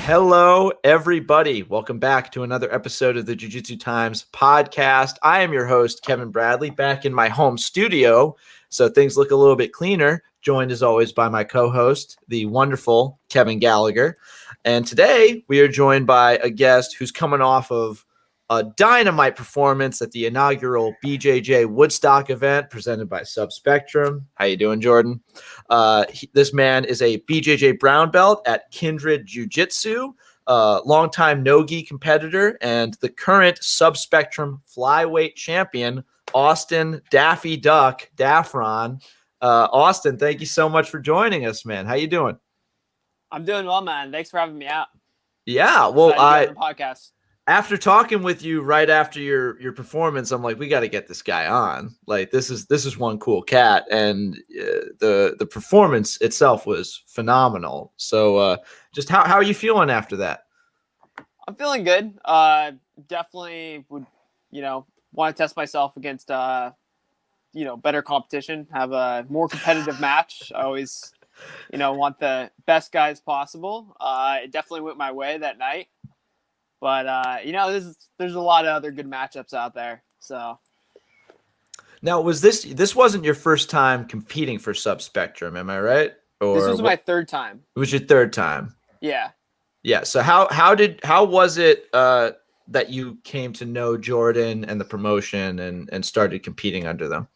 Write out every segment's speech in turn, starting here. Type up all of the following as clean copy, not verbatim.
Hello, everybody. Welcome back to another episode of the Jiu-Jitsu Times podcast. I am your host, Kevin Bradley, back in my home studio, so things look a little bit cleaner, joined as always by my co-host, the wonderful Kevin Gallagher. And today we are joined by a guest who's coming off of a dynamite performance at the inaugural BJJ Woodstock event presented by Subspectrum. How you doing, Jordan? This man is a BJJ brown belt at Kindred Jiu-Jitsu, longtime no-gi competitor, and the current Subspectrum flyweight champion, Austin Daffy Duck Daffron. Austin, thank you so much for joining us, man. How you doing? I'm doing well, man. Thanks for having me out. Yeah, well, podcast. After talking with you right after your performance, I'm like, we got to get this guy on. Like, this is one cool cat, and the performance itself was phenomenal. So, just how are you feeling after that? I'm feeling good. Definitely would, want to test myself against, better competition. Have a more competitive match. I always, want the best guys possible. It definitely went my way that night. But, there's a lot of other good matchups out there. So now, this wasn't your first time competing for Subspectrum, am I right? Or this was my third time. It was your third time. Yeah. Yeah. So how was it that you came to know Jordan and the promotion and started competing under them?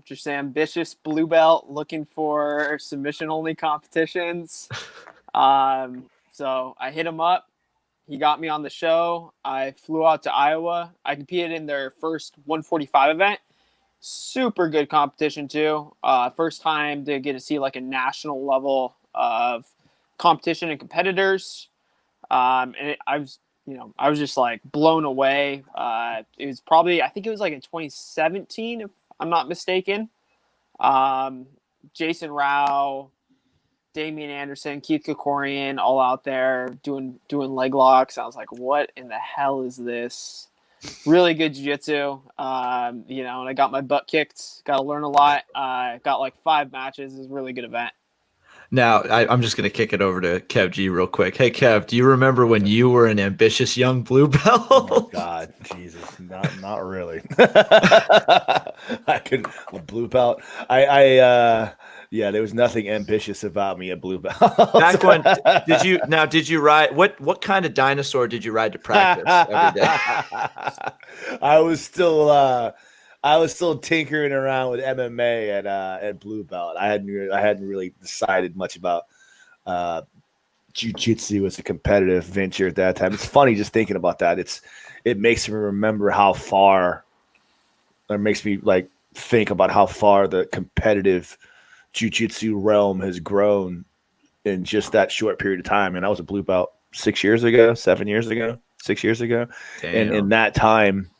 Just ambitious blue belt looking for submission only competitions. So I hit him up. He got me on the show. I flew out to Iowa. I competed in their first 145 event. Super good competition too. First time to get to see like a national level of competition and competitors. I was just like blown away. It was probably, I think it was like in 2017, if I'm not mistaken. Jason Rao, Damian Anderson, Keith Kokorian, all out there doing leg locks. I was like, what in the hell is this? Really good jiu-jitsu. And I got my butt kicked. Got to learn a lot. Got like 5 matches. It was a really good event. Now, I'm just going to kick it over to Kev G real quick. Hey, Kev, do you remember when you were an ambitious young blue belt? Oh, God, Jesus, not really. I could blue belt. Yeah, there was nothing ambitious about me at blue belt. Back when did you ride what kind of dinosaur did you ride to practice every day? I was still tinkering around with MMA at blue belt. I hadn't really decided much about jiu-jitsu as a competitive venture at that time. It's funny just thinking about that. It makes me remember how far, or makes me like think about how far the competitive jiu-jitsu realm has grown in just that short period of time. And I was a blue belt 6 years ago, 7 years ago, 6 years ago. Damn. And in that time,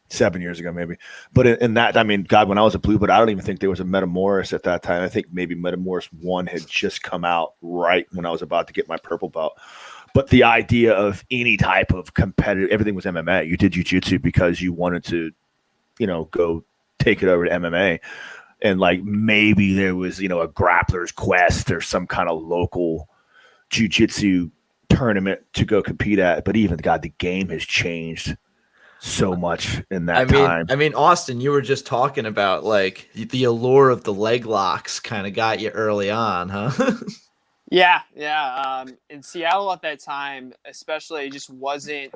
7 years ago, maybe. But in that, I mean, God, when I was a blue belt, I don't even think there was a Metamoris at that time. I think maybe Metamoris 1 had just come out right when I was about to get my purple belt. But the idea of any type of competitive, everything was MMA. You did jiu-jitsu because you wanted to, go take it over to MMA. And like maybe there was, a grappler's quest or some kind of local jiu-jitsu tournament to go compete at. But even, God, the game has changed so much in that time. I mean, Austin, you were just talking about like the allure of the leg locks kind of got you early on, huh? Yeah. In Seattle at that time, especially, it just wasn't,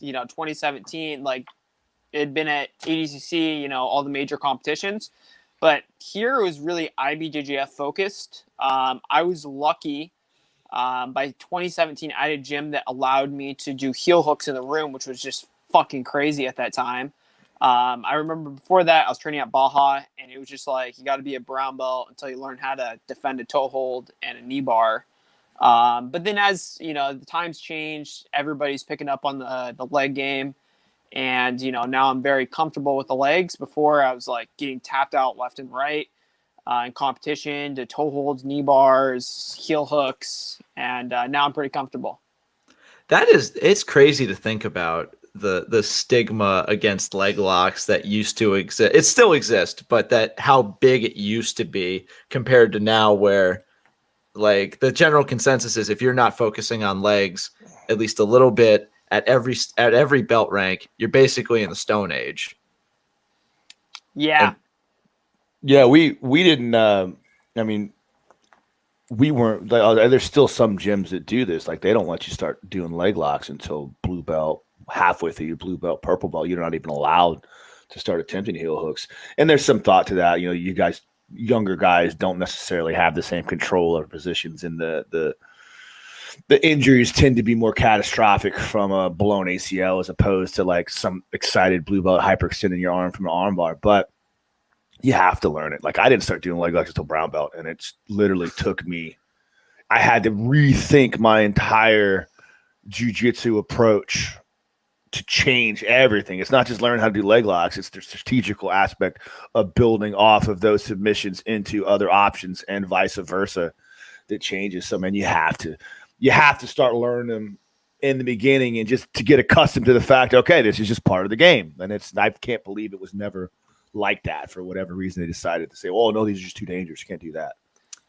2017, like it had been at ADCC, all the major competitions. But here it was really IBJJF focused. I was lucky. By 2017, I had a gym that allowed me to do heel hooks in the room, which was just fucking crazy at that time. I remember before that, I was training at Baja, and it was just like, you got to be a brown belt until you learn how to defend a toe hold and a knee bar. But then as, the times changed, everybody's picking up on the leg game. And, now I'm very comfortable with the legs. Before I was like getting tapped out left and right in competition to toe holds, knee bars, heel hooks. And now I'm pretty comfortable. It's crazy to think about the stigma against leg locks that used to exist. It still exists, but that how big it used to be compared to now, where like the general consensus is if you're not focusing on legs at least a little bit at every belt rank, you're basically in the Stone Age. Yeah. Yeah, we didn't. I mean, we weren't. There's still some gyms that do this. Like they don't let you start doing leg locks until blue belt, halfway through your blue belt, purple belt. You're not even allowed to start attempting heel hooks. And there's some thought to that. You know, you guys, younger guys, don't necessarily have the same control of positions, and the injuries tend to be more catastrophic from a blown ACL as opposed to like some excited blue belt hyperextending your arm from an arm bar. But you have to learn it. Like I didn't start doing leg locks until brown belt, and it literally took me. I had to rethink my entire jiu-jitsu approach to change everything. It's not just learning how to do leg locks; it's the strategical aspect of building off of those submissions into other options, and vice versa, that changes. So, man, you have to start learning them in the beginning, and just to get accustomed to the fact, okay, this is just part of the game. And I can't believe it was never like that. For whatever reason, they decided to say, "Oh no, these are just too dangerous. You can't do that."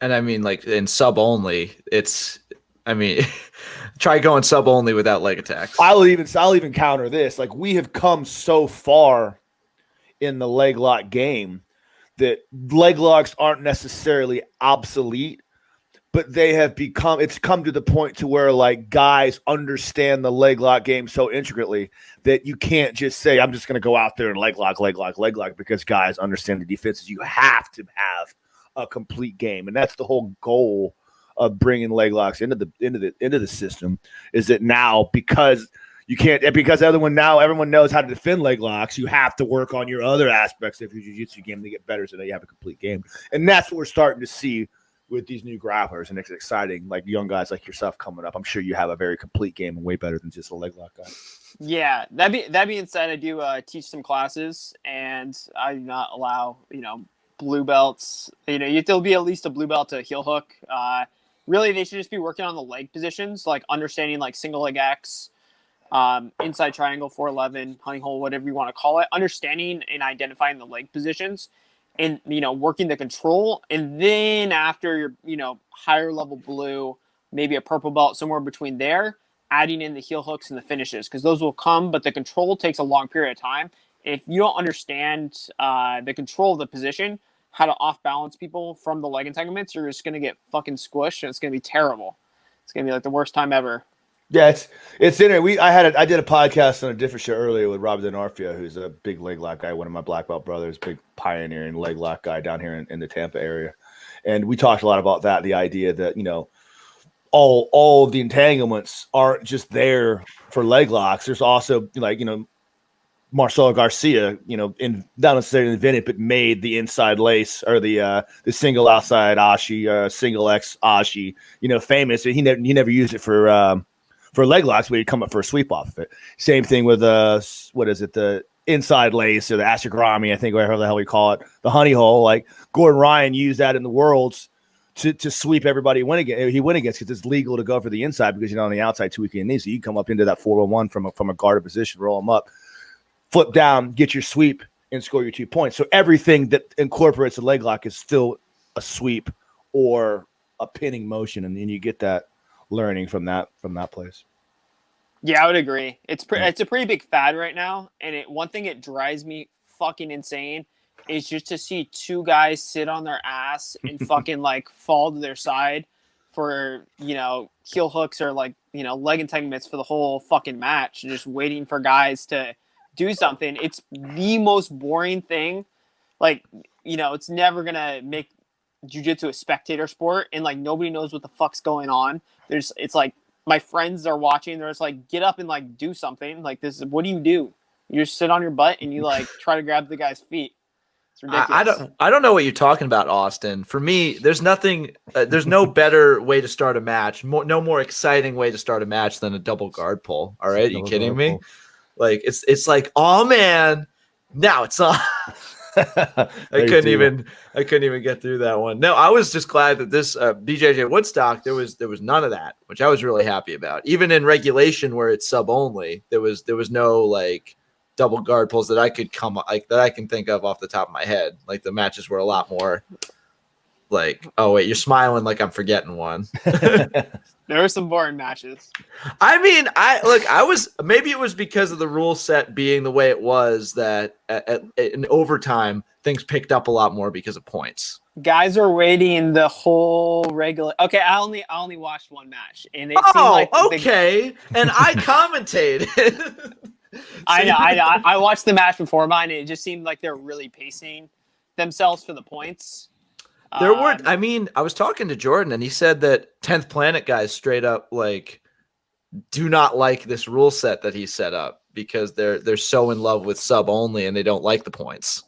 And I mean, like in sub only, try going sub only without leg attacks. I'll even counter this. Like we have come so far in the leg lock game that leg locks aren't necessarily obsolete, but they have it's come to the point to where like guys understand the leg lock game so intricately that you can't just say, I'm just going to go out there and leg lock, because guys understand the defenses. You have to have a complete game. And that's the whole goal of bringing leg locks into the system, is that now because everyone knows how to defend leg locks, you have to work on your other aspects of your jiu-jitsu game to get better so that you have a complete game. And that's what we're starting to see with these new grapplers, and it's exciting. Like young guys like yourself coming up, I'm sure you have a very complete game and way better than just a leg lock guy. Yeah, that being said, I do teach some classes, and I do not allow blue belts. You have to be at least a blue belt to heel hook. Really, they should just be working on the leg positions, like understanding like single leg X, inside triangle, 411, honey hole, whatever you want to call it. Understanding and identifying the leg positions, and working the control, and then after your higher level blue, maybe a purple belt, somewhere between there, adding in the heel hooks and the finishes, because those will come, but the control takes a long period of time. If you don't understand the control of the position, how to off balance people from the leg entanglements, you're just gonna get fucking squished, and it's gonna be terrible. It's gonna be like the worst time ever. Yeah, it's in it. I did a podcast on a different show earlier with Rob Denarfia, who's a big leg lock guy, one of my black belt brothers, big pioneering leg lock guy down here in the Tampa area. And we talked a lot about that, the idea that, all of the entanglements aren't just there for leg locks. There's also Marcelo Garcia, not necessarily invented, but made the inside lace or the single outside ashi, single X ashi, famous. He never used it for leg locks, but he'd come up for a sweep off of it. Same thing with the inside lace or the ashigrami, I think, whatever the hell we call it, the honey hole. Like Gordon Ryan used that in the Worlds to sweep everybody he went against, because it's legal to go for the inside because you're on the outside tweaking knees. So you come up into that 4-1 from a guarded position, roll them up, flip down, get your sweep, and score your 2 points. So everything that incorporates a leg lock is still a sweep or a pinning motion, and then you get that learning from that place. Yeah, I would agree. It's a pretty big fad right now, and one thing it drives me fucking insane is just to see two guys sit on their ass and fucking like fall to their side for heel hooks or leg entanglements for the whole fucking match, just waiting for guys to do something. It's the most boring thing. Like, it's never gonna make jiu-jitsu a spectator sport, and like nobody knows what the fuck's going on. It's like my friends are watching, they're just like, get up and like do something. Like, this, what do? You just sit on your butt and you like try to grab the guy's feet. It's ridiculous. I don't know what you're talking about, Austin. For me, there's no better way to start a match, no more exciting way to start a match than a double guard pull. All right, are you kidding me? Like it's like, oh man, now it's on. I couldn't even get through that one. No, I was just glad that this BJJ Woodstock, there was none of that, which I was really happy about. Even in regulation where it's sub only, there was no like double guard pulls that I can think of off the top of my head. Like the matches were a lot more Like, oh wait, you're smiling like I'm forgetting one. There were some boring matches. I mean, maybe it was because of the rule set being the way it was that in overtime things picked up a lot more because of points. Guys were waiting the whole regular. Okay, I only watched one match, and it seemed like okay. And I commentated. I know. I watched the match before mine, and it just seemed like they were really pacing themselves for the points. There were. I mean, I was talking to Jordan, and he said that 10th Planet guys straight up like do not like this rule set that he set up because they're so in love with sub only, and they don't like the points.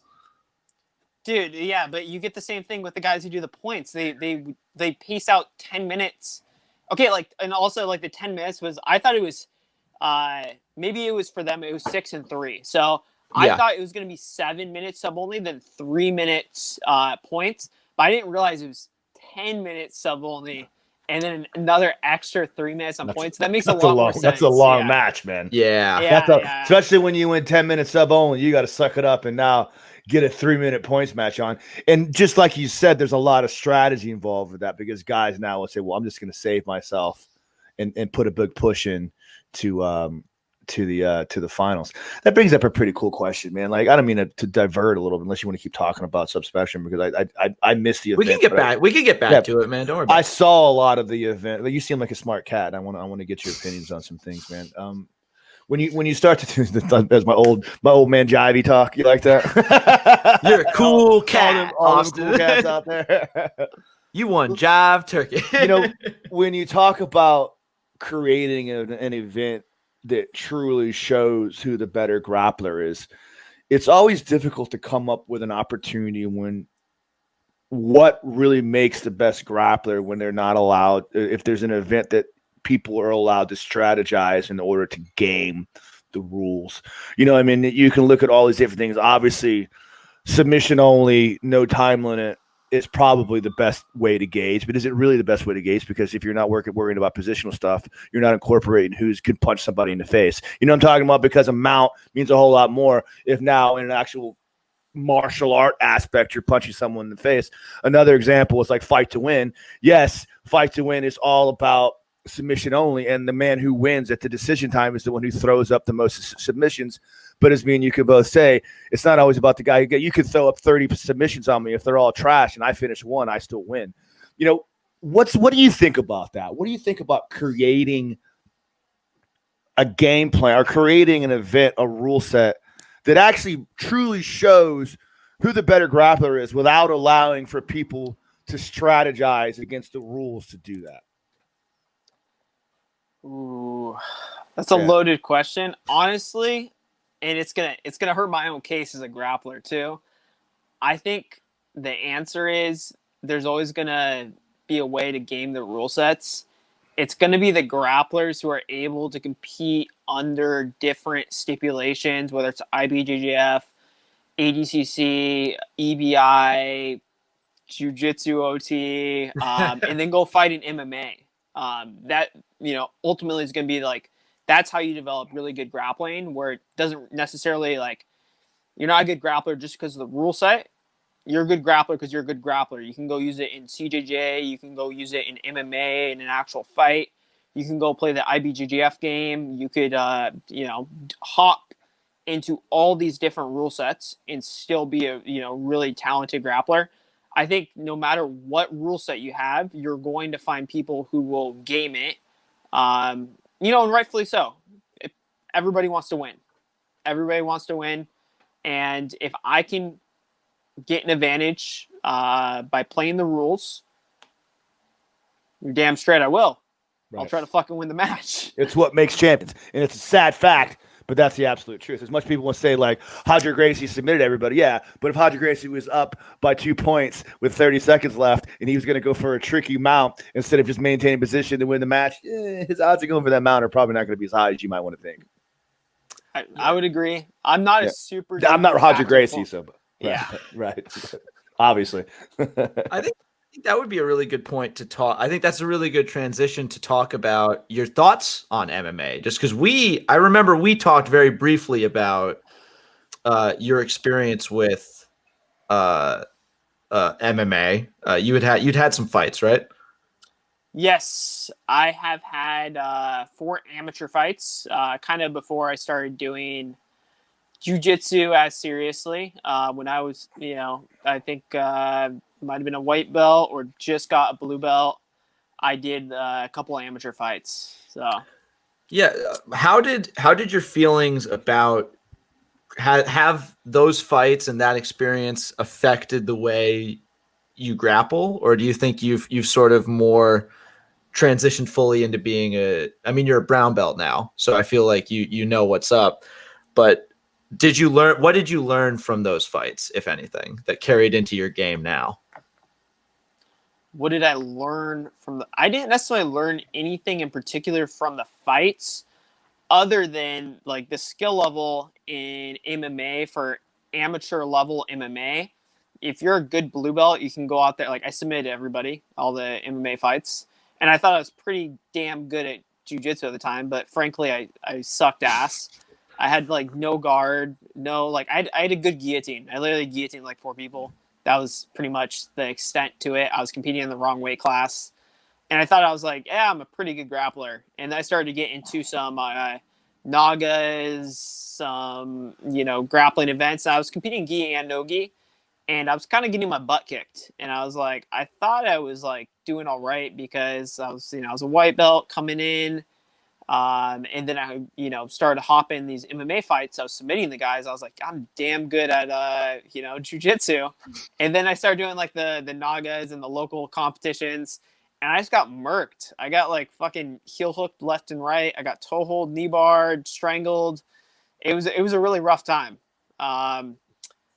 Dude, yeah, but you get the same thing with the guys who do the points. They pace out 10 minutes. Okay, and also the 10 minutes was, I thought it was maybe it was for them, it was 6 and 3. So I thought it was going to be 7 minutes sub only, then 3 minutes points. But I didn't realize it was 10 minutes sub only, and then another extra 3 minutes on points. That makes a lot more sense. That's a long match, man. Yeah. Especially when you win 10 minutes sub only, you got to suck it up and now get a 3-minute points match on. And just like you said, there's a lot of strategy involved with that because guys now will say, well, I'm just going to save myself and put a big push in to the finals. That brings up a pretty cool question, man. Like, I don't mean to divert a little bit unless you want to keep talking about subspecial because I missed the event. We can get back to it, man. Don't worry about it. I saw a lot of the event. You seem like a smart cat. I want to get your opinions on some things, man. When you start to do as my old man Jivey talk, you like that? You're a cool cat. All them cool cats out there. You won Jive Turkey. When you talk about creating an event that truly shows who the better grappler is, it's always difficult to come up with an opportunity when what really makes the best grappler when they're not allowed, if there's an event that people are allowed to strategize in order to game the rules. I mean, you can look at all these different things. Obviously, submission only, no time limit is probably the best way to gauge. But is it really the best way to gauge? Because if you're not worrying about positional stuff, you're not incorporating who can punch somebody in the face. You know what I'm talking about? Because a mount means a whole lot more if now in an actual martial art aspect you're punching someone in the face. Another example is like fight to win. Yes, fight to win is all about submission only, and the man who wins at the decision time is the one who throws up the most submissions. But as me and you could both say, it's not always about the guy. You could throw up 30 submissions on me. If they're all trash and I finish one, I still win. What do you think about that? What do you think about creating a game plan or creating an event, a rule set that actually truly shows who the better grappler is without allowing for people to strategize against the rules to do that? Ooh, that's a loaded question, honestly, and it's gonna hurt my own case as a grappler too. I think the answer is there's always gonna be a way to game the rule sets. It's gonna be the grapplers who are able to compete under different stipulations, whether it's IBJJF, ADCC, EBI, Jiu-Jitsu OT, and then go fight in MMA. That ultimately is going to be that's how you develop really good grappling, where it doesn't necessarily you're not a good grappler just because of the rule set. You're a good grappler because you're a good grappler. You can go use it in CJJ. You can go use it in MMA in an actual fight. You can go play the IBJJF game. You could hop into all these different rule sets and still be a really talented grappler. I think no matter what rule set you have, you're going to find people who will game it. And rightfully so. Everybody wants to win. Everybody wants to win. And if I can get an advantage by playing the rules, you're damn straight I will. Right. I'll try to fucking win the match. It's what makes champions. And it's a sad fact, but that's the absolute truth. As much people will say, Roger Gracie submitted everybody. Yeah, but if Roger Gracie was up by 2 points with 30 seconds left and he was going to go for a tricky mount instead of just maintaining position to win the match, his odds of going for that mount are probably not going to be as high as you might want to think. I would agree. I'm not a super... I'm not Roger Gracie, so... Yeah. Right. Obviously. I think that would be a really good point to talk. I think that's a really good transition to talk about your thoughts on MMA. Just because I remember we talked very briefly about your experience with MMA. You'd had some fights, right? Yes, I have had 4 amateur fights kind of before I started doing Jiu-Jitsu as seriously. When I was, I think might have been a white belt or just got a blue belt. I did a couple of amateur fights. So yeah, how did your feelings about have those fights and that experience affected the way you grapple, or do you think you've sort of more transitioned fully into being you're a brown belt now, so I feel like you know what's up, but what did you learn from those fights, if anything, that carried into your game now? What did I learn from I didn't necessarily learn anything in particular from the fights other than like the skill level in MMA for amateur level MMA. If you're a good blue belt, you can go out there. Like I submitted everybody, all the MMA fights. And I thought I was pretty damn good at jiu-jitsu at the time, but frankly, I sucked ass. I had like no guard, I had a good guillotine. I literally guillotined like 4 people. That was pretty much the extent to it. I was competing in the wrong weight class. And I thought I was like, yeah, I'm a pretty good grappler. And I started to get into some nagas, some, grappling events. I was competing gi and no gi. And I was kind of getting my butt kicked. And I was like, I thought I was like doing all right because I was a white belt coming in. And then I, started hopping these MMA fights. I was submitting the guys. I was like, I'm damn good at, jiu-jitsu. And then I started doing like the nagas and the local competitions. And I just got murked. I got like fucking heel hooked left and right. I got toe hold, knee barred, strangled. It was a really rough time.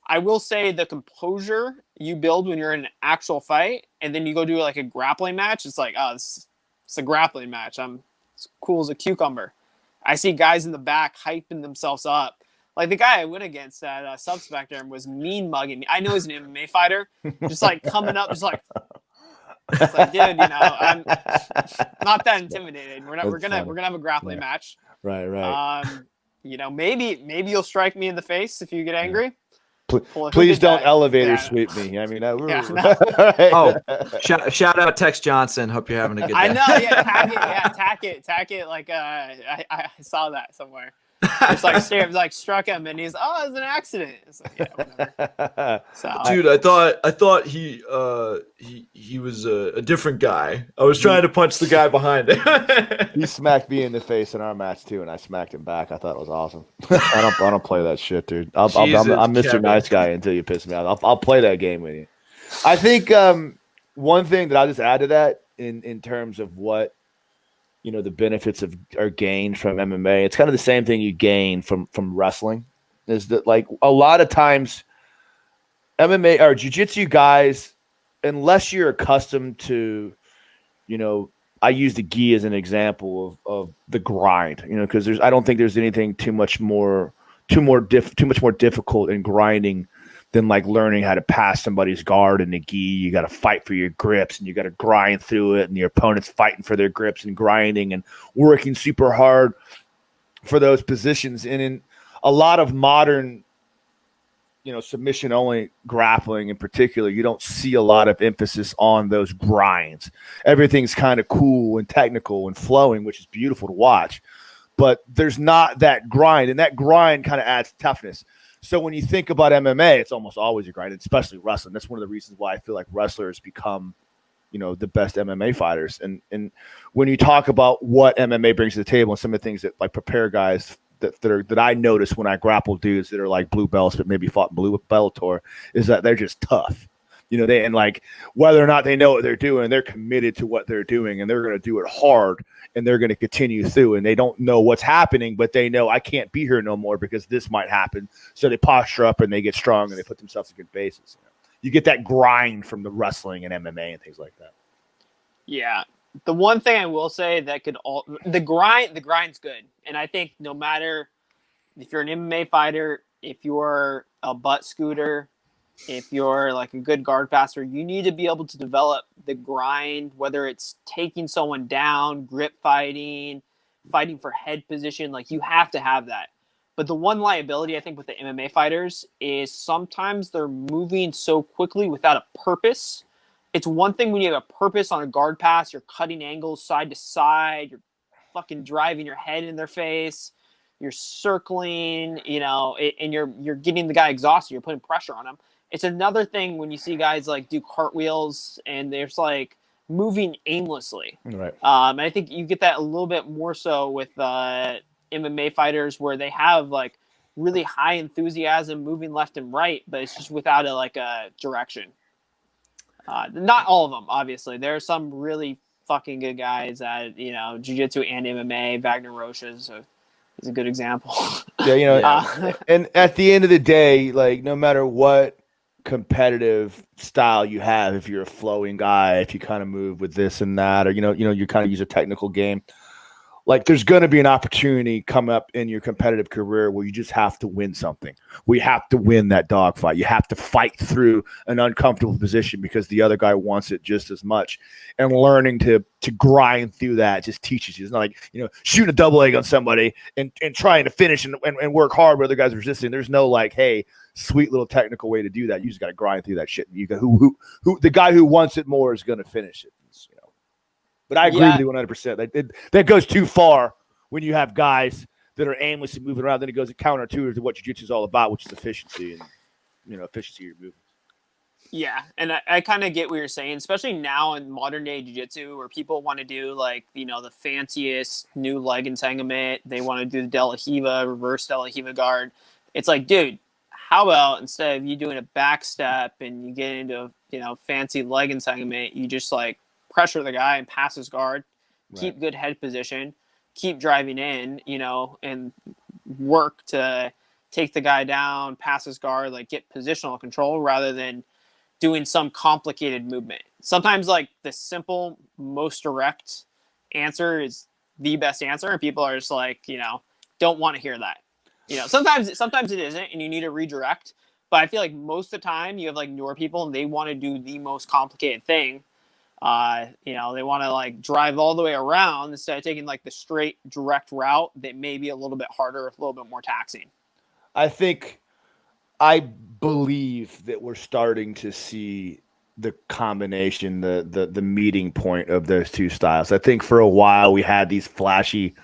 I will say the composure you build when you're in an actual fight and then you go do like a grappling match, it's like, oh, it's a grappling match. I'm as cool as a cucumber. I see guys in the back hyping themselves up. Like the guy I went against at Sub-Spectrum was mean mugging me. I know he's an MMA fighter, just like coming up, just like, it's like, dude, I'm not that intimidated. We're gonna have a grappling match. Right. Maybe you'll strike me in the face if you get angry. Please don't elevator sweep me. I mean, shout out Tex Johnson. Hope you're having a good day. I know, tack it. Like I saw that somewhere. It's like struck him, and he's it was an accident. It's like, whatever. So, dude, I thought he was a different guy. I was trying to punch the guy behind him. He smacked me in the face in our match too, and I smacked him back. I thought it was awesome. I don't play that shit, dude. I'm Mr. Kevin. Nice Guy until you piss me off. I'll play that game with you. I think one thing that I'll just add to that in terms of what the benefits are gained from MMA. It's kind of the same thing you gain from wrestling. Is that like a lot of times MMA or jiu-jitsu guys, unless you're accustomed to, I use the gi as an example of the grind, because I don't think there's anything too much more difficult in grinding than like learning how to pass somebody's guard in the gi. You got to fight for your grips and you got to grind through it, and your opponent's fighting for their grips and grinding and working super hard for those positions. And in a lot of modern, submission only grappling in particular, you don't see a lot of emphasis on those grinds. Everything's kind of cool and technical and flowing, which is beautiful to watch, but there's not that grind, and that grind kind of adds toughness. So when you think about MMA, it's almost always a grind, especially wrestling. That's one of the reasons why I feel like wrestlers become, the best MMA fighters. And when you talk about what MMA brings to the table and some of the things that like prepare guys that I notice when I grapple dudes that are like blue belts but maybe fought in blue Bellator, is that they're just tough. And like whether or not they know what they're doing, they're committed to what they're doing, and they're going to do it hard, and they're going to continue through, and they don't know what's happening, but they know I can't be here no more because this might happen. So they posture up and they get strong and they put themselves in good bases. You get that grind from the wrestling and MMA and things like that. Yeah. The one thing I will say that the grind's good. And I think no matter if you're an MMA fighter, if you're a butt scooter, if you're like a good guard passer, you need to be able to develop the grind, whether it's taking someone down, grip fighting, fighting for head position. Like you have to have that. But the one liability I think with the MMA fighters is sometimes they're moving so quickly without a purpose. It's one thing when you have a purpose on a guard pass, you're cutting angles side to side, you're fucking driving your head in their face, you're circling, and you're getting the guy exhausted, you're putting pressure on him. It's another thing when you see guys like do cartwheels and there's like moving aimlessly. Right. And I think you get that a little bit more so with MMA fighters where they have like really high enthusiasm moving left and right, but it's just without a direction. Not all of them, obviously. There are some really fucking good guys at jiu-jitsu and MMA. Wagner Rocha is a good example. Yeah, and at the end of the day, like no matter what competitive style you have, if you're a flowing guy, if you kind of move with this and that, or you kind of use a technical game, like there's going to be an opportunity come up in your competitive career where you just have to win something. We have to win that dogfight. You have to fight through an uncomfortable position because the other guy wants it just as much. And learning to grind through that just teaches you. It's not like, shooting a double leg on somebody and trying to finish and work hard where other guys are resisting. There's no like, hey, sweet little technical way to do that. You just got to grind through that shit. You got who the guy who wants it more is going to finish it. But I agree with you 100%. That goes too far when you have guys that are aimlessly moving around. Then it goes counter to what jiu-jitsu is all about, which is efficiency and efficiency of your movement. Yeah, and I kind of get what you're saying, especially now in modern day jiu-jitsu where people want to do like the fanciest new leg entanglement. They want to do the De La Riva, reverse De La Riva guard. It's like, dude, how about instead of you doing a back step and you get into fancy leg entanglement, you just like pressure the guy and pass his guard, keep good head position, keep driving in, and work to take the guy down, pass his guard, like get positional control rather than doing some complicated movement. Sometimes like the simple, most direct answer is the best answer, and people are just like, don't want to hear that. Sometimes it isn't, and you need to redirect. But I feel like most of the time you have like newer people and they want to do the most complicated thing. They want to like drive all the way around instead of taking like the straight direct route that may be a little bit harder, a little bit more taxing. I believe that we're starting to see the combination, the meeting point of those two styles. I think for a while we had these flashy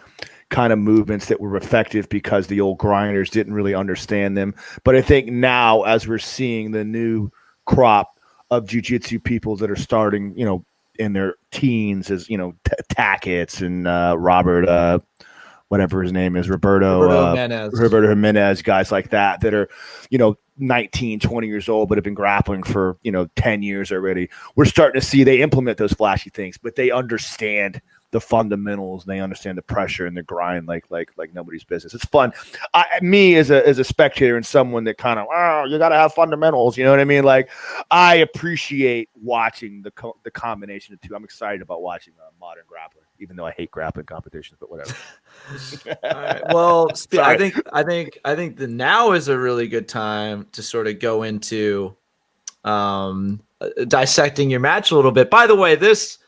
kind of movements that were effective because the old grinders didn't really understand them. But I think now, as we're seeing the new crop of jiu-jitsu people that are starting, in their teens, as Tackets and Robert, whatever his name is, Roberto Jimenez, guys like that are, 19, 20 years old, but have been grappling for, 10 years already. We're starting to see they implement those flashy things, but they understand the fundamentals. They understand the pressure and the grind like nobody's business. It's fun. Me as a spectator and someone that kind of, you got to have fundamentals. You know what I mean? Like, I appreciate watching the combination of two. I'm excited about watching modern grappling, even though I hate grappling competitions, but whatever. All right. Well, I think the now is a really good time to sort of go into dissecting your match a little bit. By the way, this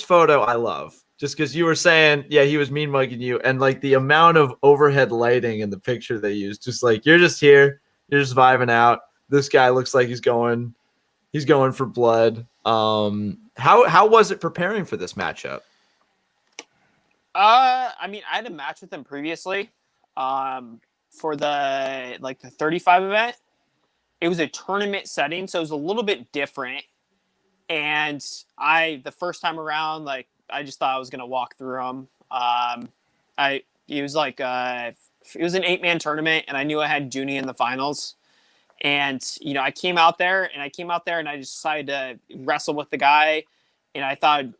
photo I love. Just because you were saying, he was mean mugging you, and like the amount of overhead lighting in the picture they used, just like you're just here, you're just vibing out. This guy looks like he's going for blood. How was it preparing for this matchup? I mean, I had a match with him previously, for the 35 event. It was a tournament setting, so it was a little bit different. And the first time around, I just thought I was gonna walk through them. It was an 8-man tournament, and I knew I had Junie in the finals. And I came out there and I just decided to wrestle with the guy, and I thought I'd,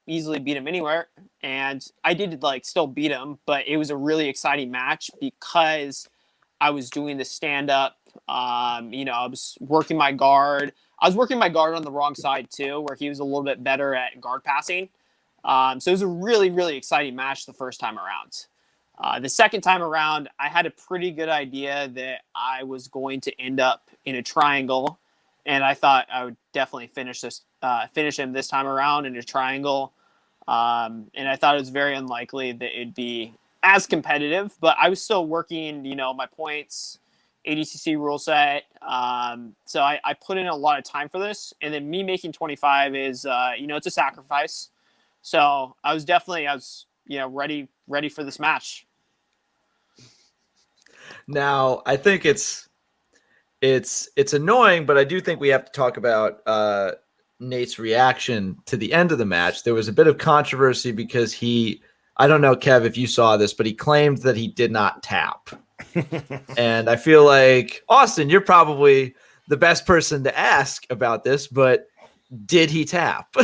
easily beat him anywhere. And I did still beat him, but it was a really exciting match because I was doing the stand up. I was working my guard. I was working my guard on the wrong side too, where he was a little bit better at guard passing. So it was a really, really exciting match the first time around. The second time around, I had a pretty good idea that I was going to end up in a triangle, and I thought I would definitely finish him this time around in a triangle. And I thought it was very unlikely that it'd be as competitive, but I was still working, my points, ADCC rule set. So I put in a lot of time for this, and then me making 25 is, it's a sacrifice. So I was ready for this match. Now, I think it's annoying, but I do think we have to talk about Nate's reaction to the end of the match. There was a bit of controversy because I don't know, Kev, if you saw this, but he claimed that he did not tap. And I feel like, Austin, you're probably the best person to ask about this, but did he tap?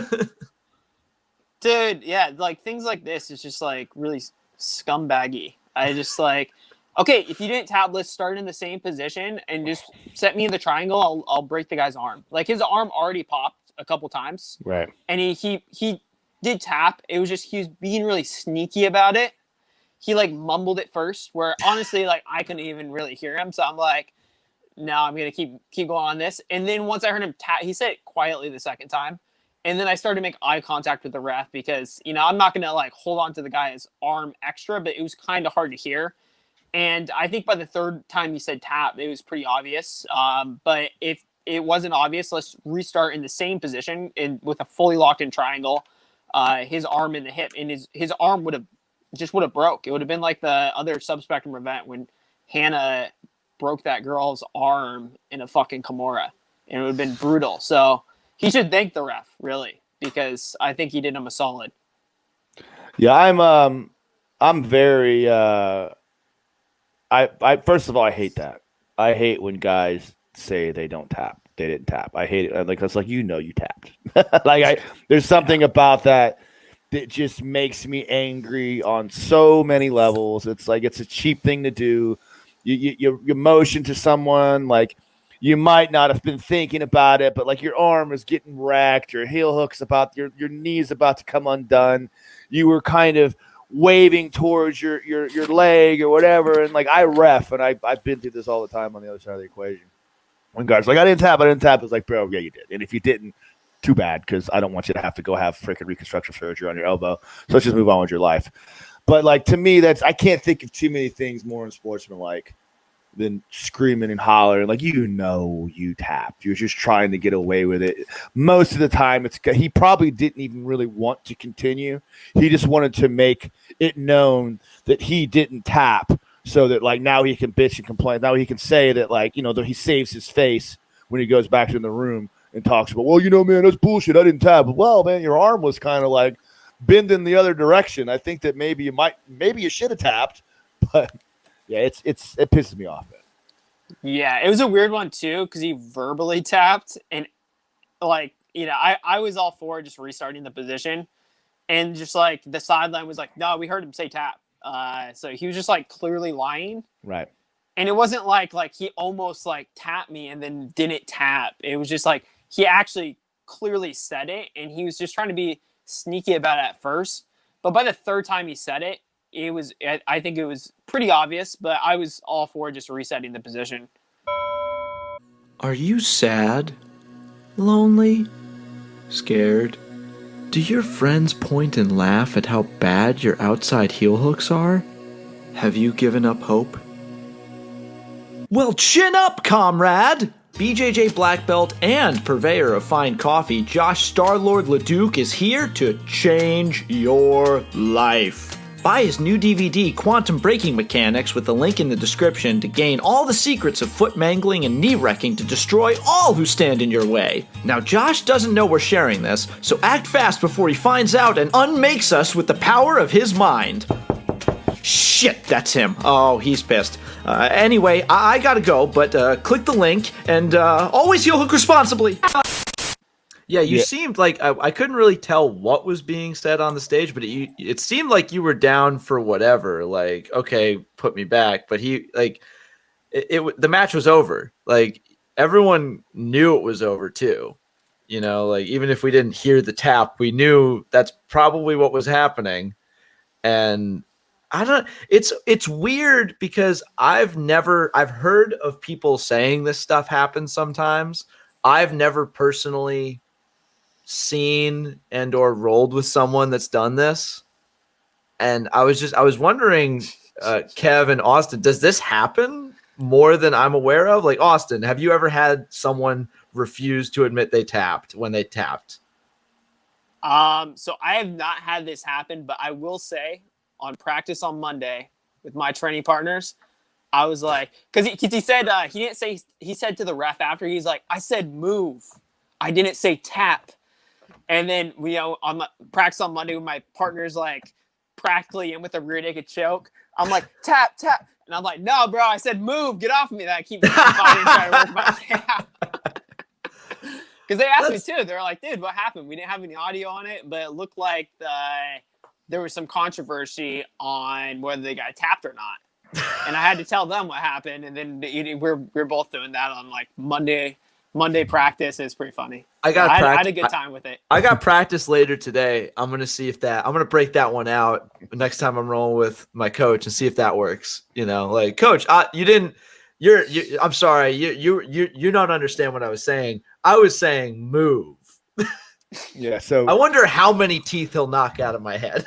Dude, yeah, like things like this is just like really scumbaggy. I just like, okay, if you didn't tap, let's start in the same position and just set me in the triangle. I'll break the guy's arm. Like his arm already popped a couple times. Right. And he did tap. It was just he was being really sneaky about it. He like mumbled it first, where honestly, like I couldn't even really hear him. So I'm like, no, I'm gonna keep going on this. And then once I heard him tap, he said it quietly the second time. And then I started to make eye contact with the ref because, I'm not going to like hold on to the guy's arm extra, but it was kind of hard to hear. And I think by the third time he said tap, it was pretty obvious. But if it wasn't obvious, let's restart in the same position with a fully locked in triangle, his arm in the hip, and his arm would have broke. It would have been like the other subspectrum event when Hannah broke that girl's arm in a fucking Kimura, and it would have been brutal. So he should thank the ref, really, because I think he did him a solid. Yeah, I'm very I first of all, I hate that. I hate when guys say they don't tap. They didn't tap. I hate it. Like it's like you tapped. There's something about that just makes me angry on so many levels. It's like it's a cheap thing to do. You motion to someone like you might not have been thinking about it, but like your arm is getting wrecked, your heel hook's your knee's about to come undone. You were kind of waving towards your leg or whatever, and like I ref, and I've been through this all the time on the other side of the equation. When guys are like I didn't tap, it's like, bro, yeah, you did. And if you didn't, too bad, because I don't want you to have to go have freaking reconstructive surgery on your elbow. So let's just move on with your life. But like to me, I can't think of too many things more unsportsmanlike than screaming and hollering like you tapped. You're just trying to get away with it. Most of the time, he probably didn't even really want to continue. He just wanted to make it known that he didn't tap, so that like now he can bitch and complain. Now he can say that like that he saves his face when he goes back to the room and talks about, well, man, that's bullshit. I didn't tap. Well, man, your arm was kind of like bending the other direction. I think that maybe you should have tapped, but. Yeah, it pisses me off, man. Yeah, it was a weird one too because he verbally tapped, and like I was all for just restarting the position, and just like the sideline was like, no, we heard him say tap, so he was just like clearly lying, right? And it wasn't like he almost like tapped me and then didn't tap. It was just like he actually clearly said it, and he was just trying to be sneaky about it at first, but by the third time he said it. I think it was pretty obvious, but I was all for just resetting the position. Are you sad? Lonely? Scared? Do your friends point and laugh at how bad your outside heel hooks are? Have you given up hope? Well, chin up, comrade! BJJ black belt and purveyor of fine coffee, Josh STARLORD LeDuc is here to change your life. Buy his new DVD, Quantum Braking Mechanics, with the link in the description to gain all the secrets of foot mangling and knee wrecking to destroy all who stand in your way. Now, Josh doesn't know we're sharing this, so act fast before he finds out and unmakes us with the power of his mind. Shit, that's him. Oh, he's pissed. Anyway, I gotta go, but click the link and always heel hook responsibly. Yeah, you seemed like I couldn't really tell what was being said on the stage, but it seemed like you were down for whatever. Like, okay, put me back. But the match was over. Like everyone knew it was over too. Like even if we didn't hear the tap, we knew that's probably what was happening. And it's weird because I've heard of people saying this stuff happens sometimes. I've never personally seen and or rolled with someone that's done this, And I was wondering, Kev and Austin, does this happen more than I'm aware of? Like, Austin, have you ever had someone refuse to admit they tapped when they tapped? So I have not had this happen, but I will say on practice on Monday with my training partners, I was like, because he said he didn't say, he said to the ref after, he's like, I said move, I didn't say tap. And then on my practice on Monday with my partners, like practically in with a rear naked choke, I'm like tap tap, and I'm like, no, bro, I said move, get off of me. That I keep fighting, trying to work my tap. Because they asked me too. They were like, dude, what happened? We didn't have any audio on it, but it looked like there was some controversy on whether the guy tapped or not. And I had to tell them what happened. And then we're both doing that on like Monday practice. It's pretty funny. I had a good time with it. I got practice later today. I'm going to see if I'm going to break that one out next time I'm rolling with my coach and see if that works. Like, coach, I'm sorry. You don't understand what I was saying. I was saying move. Yeah. So I wonder how many teeth he'll knock out of my head.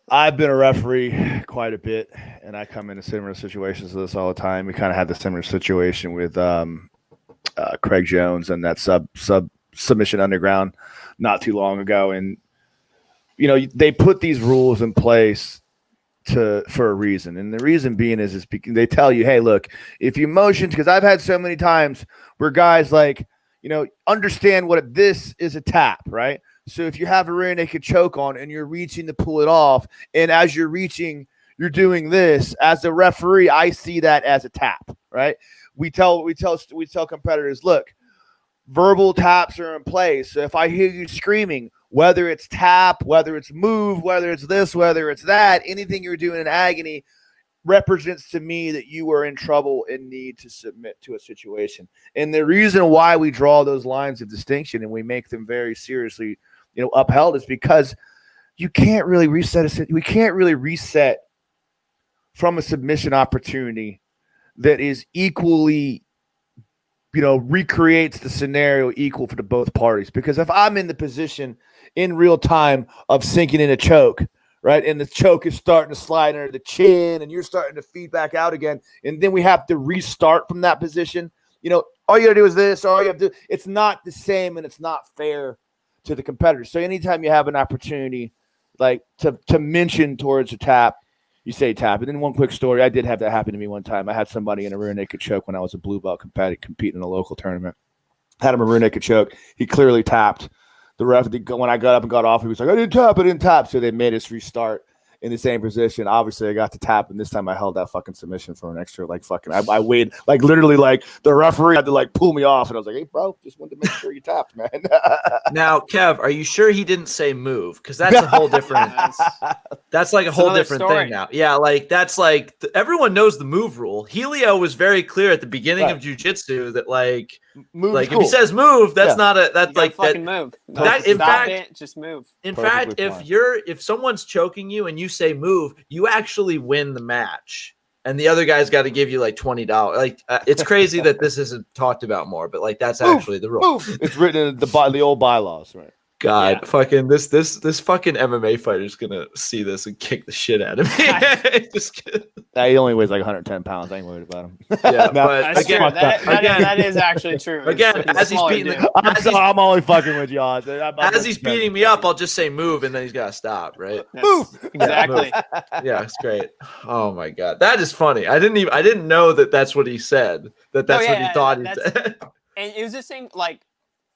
I've been a referee quite a bit, and I come into similar situations to this all the time. We kind of had the similar situation with Craig Jones and that submission underground not too long ago. And, they put these rules in place for a reason. And the reason being is they tell you, hey, look, if you motion, because I've had so many times where guys like, understand what this is a tap, right? So if you have a rear naked choke on and you're reaching to pull it off, and as you're reaching, you're doing this, as a referee, I see that as a tap, right? We tell competitors, look, verbal taps are in place. So if I hear you screaming, whether it's tap, whether it's move, whether it's this, whether it's that, anything you're doing in agony represents to me that you are in trouble and need to submit to a situation. And the reason why we draw those lines of distinction and we make them very seriously, upheld is because you can't really reset we can't really reset from a submission opportunity that is equally, recreates the scenario equal for the both parties. Because if I'm in the position in real time of sinking in a choke, right, and the choke is starting to slide under the chin and you're starting to feed back out again, and then we have to restart from that position, all you got to do is this, all you have to do, it's not the same and it's not fair to the competitors. So anytime you have an opportunity like to mention towards a tap, you say tap. And then one quick story, I did have that happen to me one time. I had somebody in a rear naked choke when I was a blue belt competing in a local tournament. Had him a rear naked choke. He clearly tapped. The ref, when I got up and got off, he was like, I didn't tap. So they made us restart in the same position. Obviously, I got to tap, and this time I held that fucking submission for an extra, I waited, literally, the referee had to, pull me off, and I was like, hey, bro, just wanted to make sure you tapped, man. Now, Kev, are you sure he didn't say move? Because that's a whole different that's like a whole different thing now. Yeah, that's everyone knows the move rule. Helio was very clear at the beginning of jiu-jitsu that, move if he says move, that's not a that's like fucking that, move. That in fact, just move. In Perfectly fact, fine. if someone's choking you and you say move, you actually win the match, and the other guy's got to give you $20. It's crazy that this isn't talked about more, but that's actually the rule. Move. It's written in the old bylaws, right? God, fucking this fucking MMA fighter's gonna see this and kick the shit out of me. Just kidding. He only weighs 110 pounds. I ain't worried about him. Yeah, but That's again, true. That is actually true. Again, as he's beating I'm only fucking with y'all. As he's beating me up, I'll just say move, and then he's gotta stop, right? Move. Exactly. Yeah, it's great. Oh my god, that is funny. I didn't know that that's what he said. That's what he thought he said. And it was the same,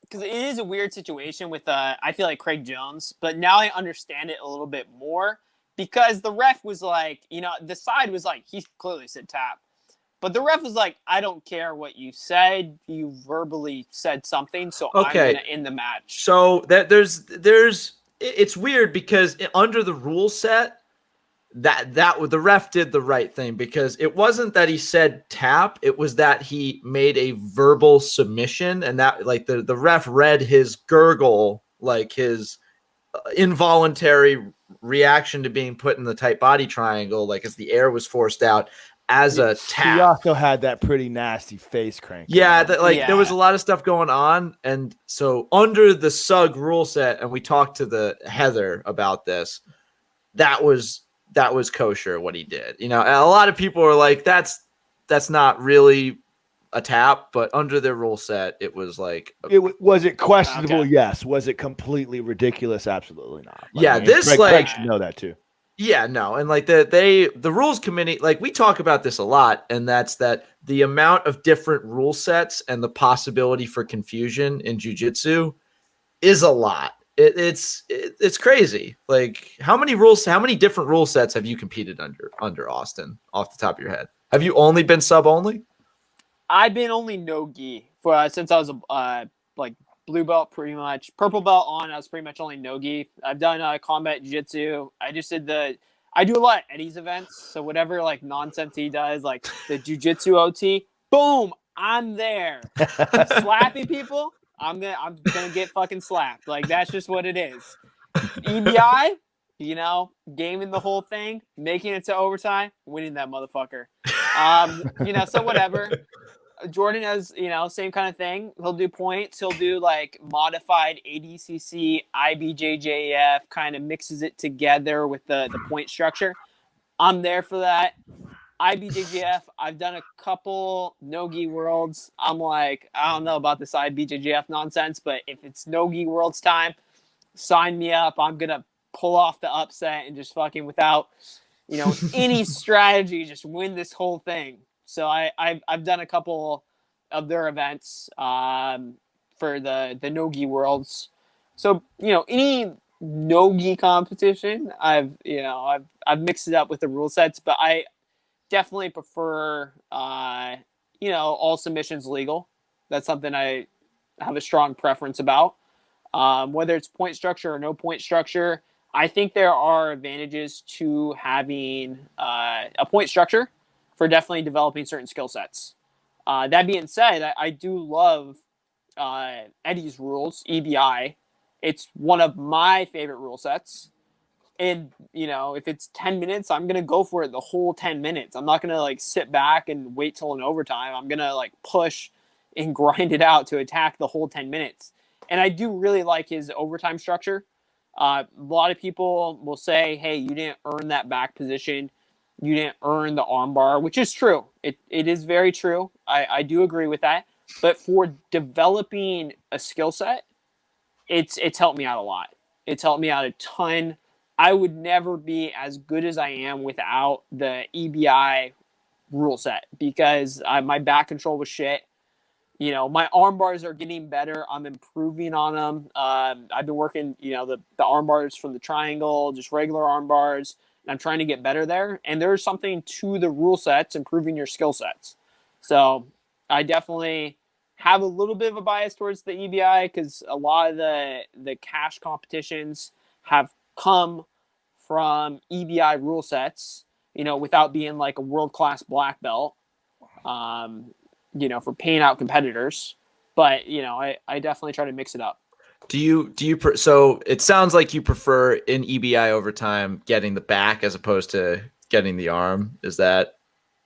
because it is a weird situation with I feel like Craig Jones, but now I understand it a little bit more because the ref was the side was he clearly said tap, but the ref was like, I don't care what you said, you verbally said something, so okay. I'm gonna end the match. So it's weird because under the rule set, that the ref did the right thing, because it wasn't that he said tap, it was that he made a verbal submission, and that the ref read his gurgle, his involuntary reaction to being put in the tight body triangle, as the air was forced out, as a tap. He also had that pretty nasty face crank. Yeah, there was a lot of stuff going on, and so under the SUG rule set, and we talked to the Heather about this, that was kosher what he did. You know, and a lot of people are like, that's not really a tap, but under their rule set, it was like, was it questionable? Okay. Yes. Was it completely ridiculous? Absolutely not. Yeah, I mean, this Greg should know that too. Yeah, no, and like the rules committee, like we talk about this a lot, and that's that the amount of different rule sets and the possibility for confusion in jiu-jitsu is a lot. It's crazy. Like how many different rule sets have you competed under, Austin, off the top of your head? Have you only been sub only? I've been only no-gi for since I was like blue belt, pretty much purple belt on. I was pretty much only no-gi. I've done combat jiu-jitsu. I just did I do a lot of Eddie's events. So whatever like nonsense he does, like the jiu-jitsu OT, boom, I'm there. Slapping people, I'm gonna get fucking slapped. Like that's just what it is. EBI, you know, gaming the whole thing, making it to overtime, winning that motherfucker. You know, so whatever. Jordan has, you know, same kind of thing. He'll do points. He'll do like modified ADCC, IBJJF, kind of mixes it together with the point structure. I'm there for that. IBJJF, I've done a couple no-gi worlds. I'm like, I don't know about this IBJJF nonsense, but if it's no-gi worlds time, sign me up. I'm going to pull off the upset and just fucking without, you know, any strategy, just win this whole thing. So I've done a couple of their events for the no-gi worlds. So, you know, any no-gi competition, I've mixed it up with the rule sets, but I definitely prefer, you know, all submissions legal. That's something I have a strong preference about. Whether it's point structure or no point structure, I think there are advantages to having a point structure for definitely developing certain skill sets. That being said, I do love Eddie's rules, EBI. It's one of my favorite rule sets. And, you know, if it's 10 minutes, I'm going to go for it the whole 10 minutes. I'm not going to, like, sit back and wait till an overtime. I'm going to, like, push and grind it out to attack the whole 10 minutes. And I do really like his overtime structure. A lot of people will say, hey, you didn't earn that back position. You didn't earn the armbar, which is true. It is very true. I do agree with that. But for developing a skill set, it's helped me out a lot. It's helped me out a ton. I would never be as good as I am without the EBI rule set because my back control was shit. You know, my arm bars are getting better. I'm improving on them. I've been working, you know, the arm bars from the triangle, just regular arm bars. I'm trying to get better there. And there's something to the rule sets, improving your skill sets. So I definitely have a little bit of a bias towards the EBI because a lot of the cash competitions have come from EBI rule sets, you know, without being like a world-class black belt, you know, for paying out competitors. But, you know, I definitely try to mix it up. So it sounds like you prefer in EBI overtime getting the back as opposed to getting the arm. Is that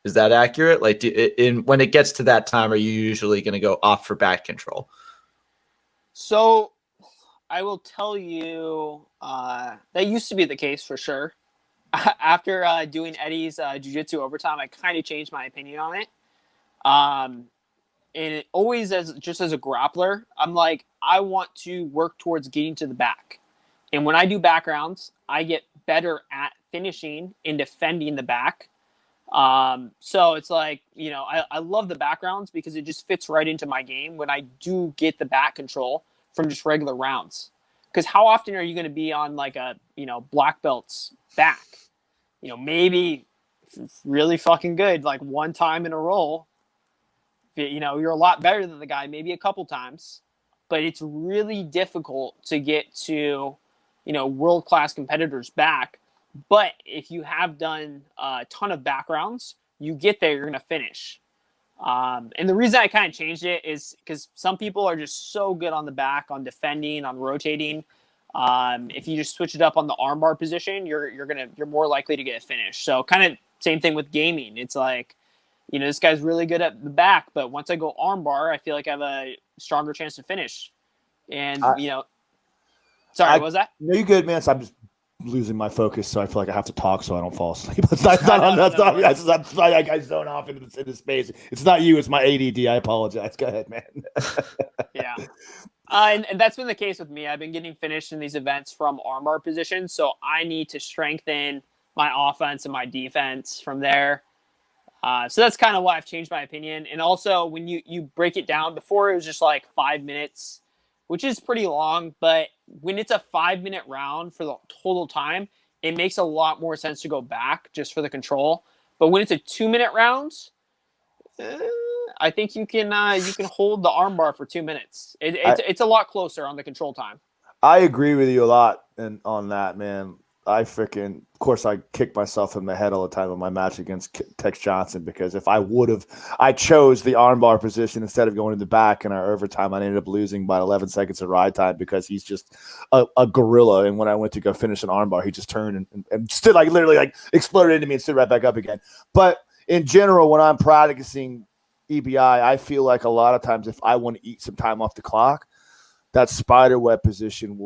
accurate? Like when it gets to that time, are you usually going to go opt for back control? So I will tell you that used to be the case for sure. After doing Eddie's jiu-jitsu overtime, I kind of changed my opinion on it. And it always as a grappler, I'm like, I want to work towards getting to the back. And when I do back rounds, I get better at finishing and defending the back. So it's like, you know, I love the back rounds because it just fits right into my game when I do get the back control from just regular rounds. Because how often are you going to be on like a, you know, black belt's back? You know, maybe if it's really fucking good, like one time in a row. You know, you're a lot better than the guy, maybe a couple times, but it's really difficult to get to, you know, world-class competitors back. But if you have done a ton of backgrounds, you get there, you're going to finish. And the reason I kind of changed it is because some people are just so good on the back, on defending, on rotating. If you just switch it up on the armbar position, you're more likely to get a finish. So kind of same thing with gaming. It's like, you know, this guy's really good at the back, but once I go armbar, I feel like I have a stronger chance to finish. And, you know, sorry, what was that? No, you're good, man. So I'm just losing my focus, so I feel like I have to talk so I don't fall asleep. It's not I zone off into the space. It's not you, it's my ADD. I apologize. Go ahead, man. Yeah. And that's been the case with me. I've been getting finished in these events from armbar positions, so I need to strengthen my offense and my defense from there. So that's kind of why I've changed my opinion. And also, when you break it down, before it was just like 5 minutes, which is pretty long, but when it's a 5-minute round for the total time, it makes a lot more sense to go back just for the control. But when it's a 2-minute round, I think you can hold the armbar for 2 minutes. It's a lot closer on the control time. I agree with you a lot on that, man. Of course, I kick myself in the head all the time in my match against Tex Johnson, because if I chose the armbar position instead of going in the back in our overtime, I ended up losing by 11 seconds of ride time because he's just a gorilla. And when I went to go finish an armbar, he just turned and stood literally exploded into me and stood right back up again. But in general, when I'm practicing EBI, I feel like a lot of times if I want to eat some time off the clock, that spider web position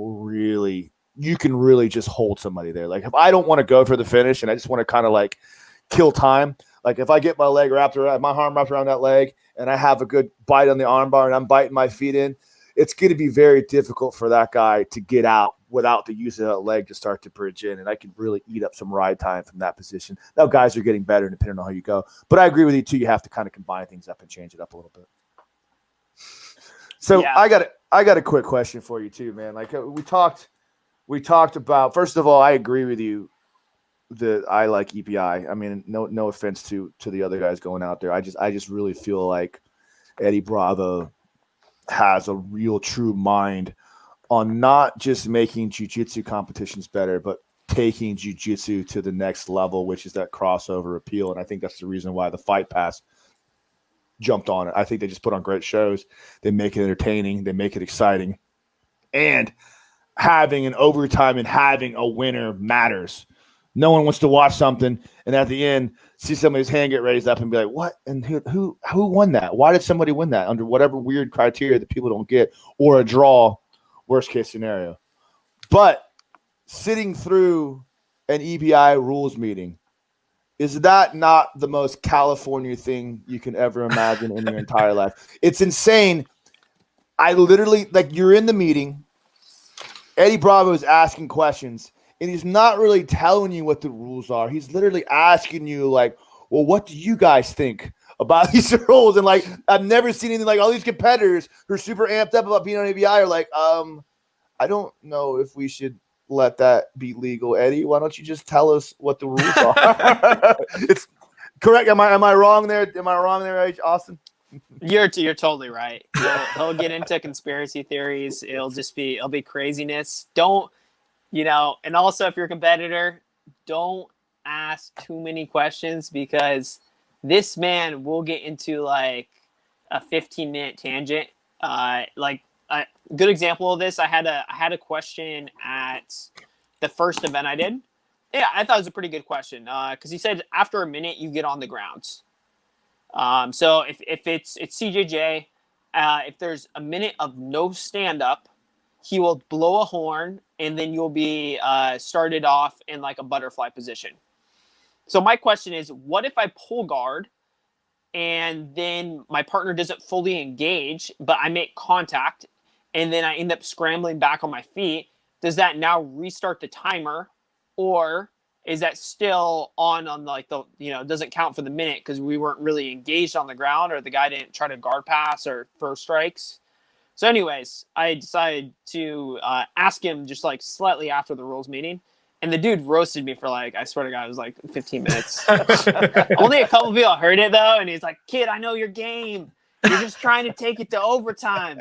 you can really just hold somebody there. Like if I don't want to go for the finish and I just want to kind of kill time, like if I get my arm wrapped around that leg and I have a good bite on the arm bar and I'm biting my feet in, it's going to be very difficult for that guy to get out without the use of that leg to start to bridge in. And I can really eat up some ride time from that position. Now guys are getting better depending on how you go, but I agree with you too. You have to kind of combine things up and change it up a little bit. So yeah. I got a quick question for you too, man. Like we talked about, first of all, I agree with you that I like EPI. I mean, no offense to the other guys going out there. I just really feel like Eddie Bravo has a real true mind on not just making jiu-jitsu competitions better, but taking jiu-jitsu to the next level, which is that crossover appeal. And I think that's the reason why the Fight Pass jumped on it. I think they just put on great shows. They make it entertaining. They make it exciting. And having an overtime and having a winner matters. No one wants to watch something and at the end see somebody's hand get raised up and be like, what? And who won that? Why did somebody win that under whatever weird criteria that people don't get, or a draw, worst case scenario. But sitting through an EBI rules meeting, is that not the most California thing you can ever imagine in your entire life? It's insane. I literally, you're in the meeting, Eddie Bravo is asking questions, and he's not really telling you what the rules are. He's literally asking you, well, what do you guys think about these rules? And, I've never seen anything all these competitors who are super amped up about being on ABI are I don't know if we should let that be legal, Eddie. Why don't you just tell us what the rules are? It's correct. Am I wrong there? Am I wrong there, Austin? You're totally right. He'll get into conspiracy theories. It'll be craziness. Don't, and also if you're a competitor, don't ask too many questions, because this man will get into a 15-minute tangent. A good example of this, I had a question at the first event I did. Yeah, I thought it was a pretty good question, because he said after a minute you get on the ground. So if it's CJJ, if there's a minute of no stand up, he will blow a horn and then you'll be started off in a butterfly position. So my question is, what if I pull guard and then my partner doesn't fully engage, but I make contact and then I end up scrambling back on my feet? Does that now restart the timer, or is that still on doesn't count for the minute because we weren't really engaged on the ground, or the guy didn't try to guard pass or throw strikes? So anyways, I decided to ask him just slightly after the rules meeting, and the dude roasted me for I swear to God, it was 15 minutes. Only a couple people heard it though, and he's like, "Kid, I know your game. You're just trying to take it to overtime.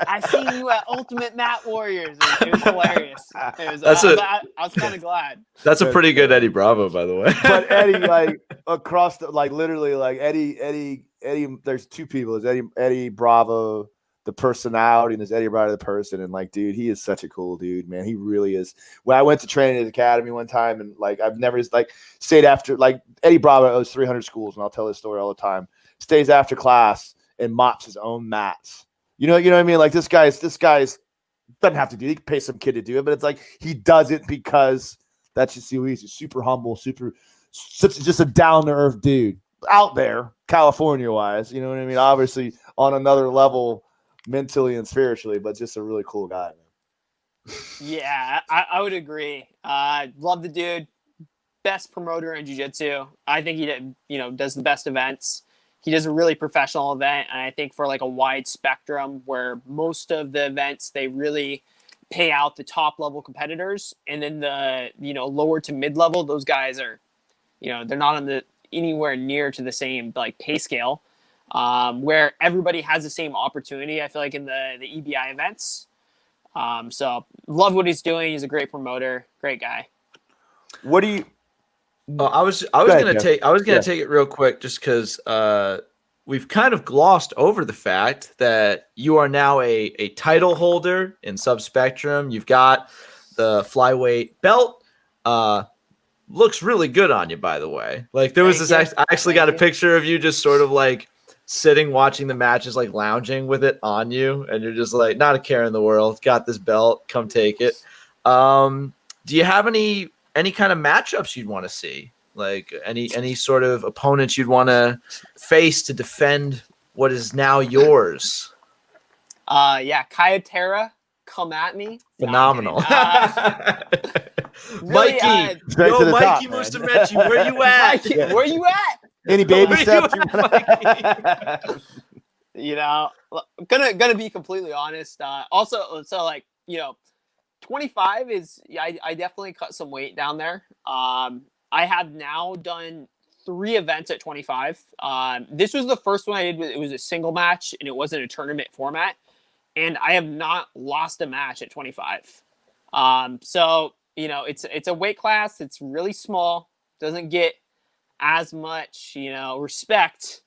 I seen you at Ultimate Mat Warriors." It was hilarious. I was kind of glad. That's a pretty good Eddie Bravo, by the way. But Eddie, across the literally Eddie. There's two people. There's Eddie Bravo, the personality, and there's Eddie Bravo, the person. And dude, he is such a cool dude, man. He really is. When I went to training at the academy one time, and I've never stayed after Eddie Bravo owes 300 schools, and I'll tell this story all the time. Stays after class and mops his own mats. You know what I mean? This guy's doesn't have to do it. He can pay some kid to do it, but it's he does it because That's just who he is. He's super humble, just a down to earth dude out there, California wise. You know what I mean? Obviously on another level, mentally and spiritually, but just a really cool guy. Yeah, I would agree. Love the dude. Best promoter in jiu-jitsu. I think he does the best events. He does a really professional event, and I think for like a wide spectrum where most of the events they really pay out the top level competitors, and then the lower to mid level, those guys are they're not on the anywhere near to the same like pay scale, where everybody has the same opportunity. I feel like in the EBI events. So love what he's doing. He's a great promoter, great guy. What do you? I was gonna take it real quick just because we've kind of glossed over the fact that you are now a title holder in subspectrum. You've got the flyweight belt. Looks really good on you, by the way. Like there was this. I actually got a picture of you just sort of like sitting watching the matches, like lounging with it on you, and you're just like not a care in the world. Got this belt, come take it. Do you have any kind of matchups you'd want to see? Like any sort of opponents you'd want to face to defend what is now yours? Yeah, Kayotera, come at me. Phenomenal. Really, Mikey, Mikey top, must have met you. Where you at? Mikey, where you at? Any baby steps? Gonna be completely honest. Also, so like 25 is I definitely cut some weight down there. I have now done 3 events at 25. This was the first one I did. It was a single match and it wasn't a tournament format, and I have not lost a match at 25. So it's a weight class. It's really small. Doesn't get as much respect.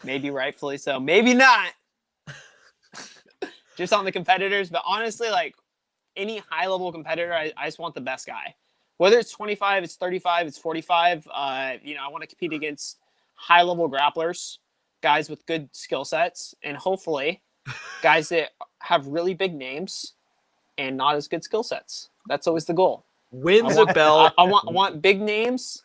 Maybe rightfully so. Maybe not. Just on the competitors, but honestly, like any high level competitor, I just want the best guy. Whether it's 25, it's 35, it's 45. I want to compete against high level grapplers, guys with good skill sets, and hopefully guys that have really big names and not as good skill sets. That's always the goal. Wins a belt. I want big names,